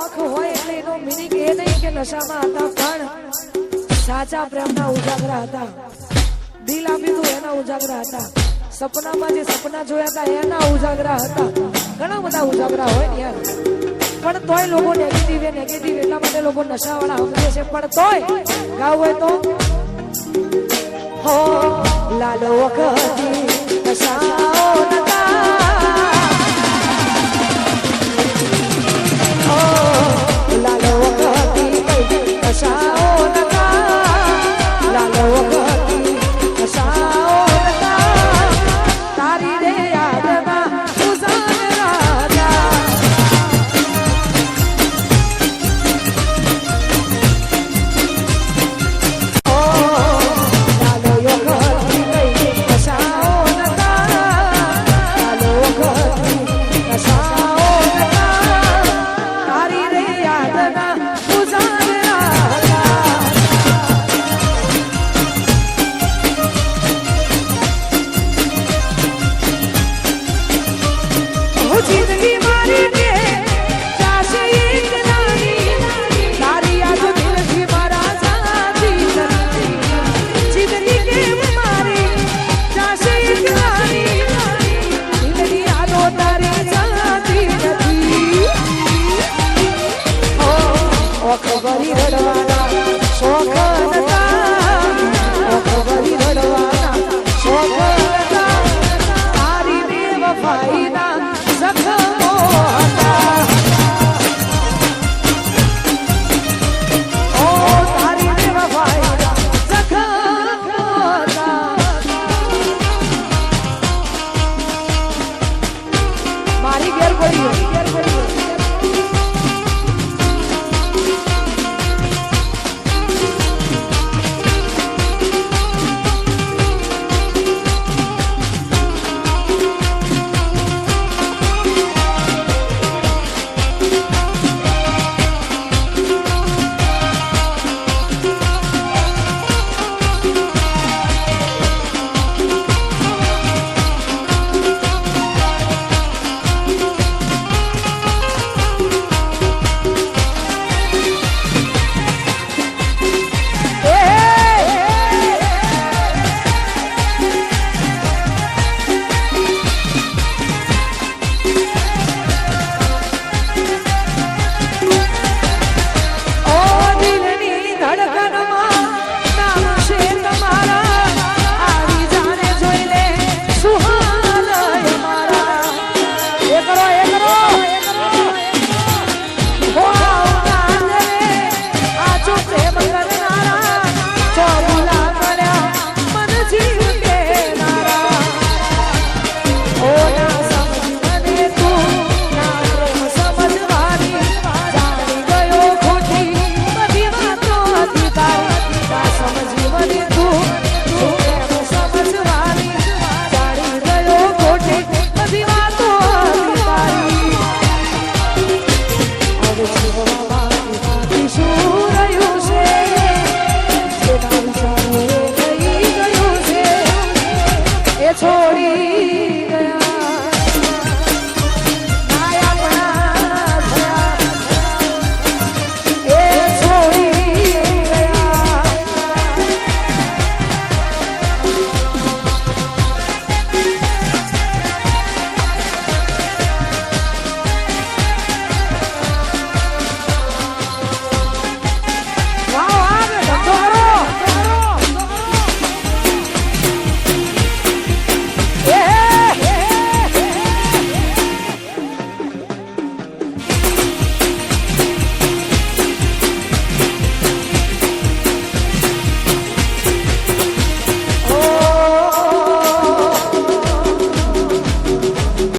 નોખ હોય એટલે એનો મિનિંગ એ નહીં કે નશામાં હતા, પણ સાચા પ્રેમના ઉજાગરા હતા. દિલ આપ્યું હતું એના ઉજાગરા હતા. સપનામાં જે સપના જોયા હતા એના ઉજાગરા હતા. ઘણા બધા ઉજાગરા હોય ને યાર, પણ તોય લોકો નેગેટિવ એટલા માટે લોકો નશાવાળા સમજે છે. પણ તોય ગાવ હોય તો હો લાલો વખતી નશાઓ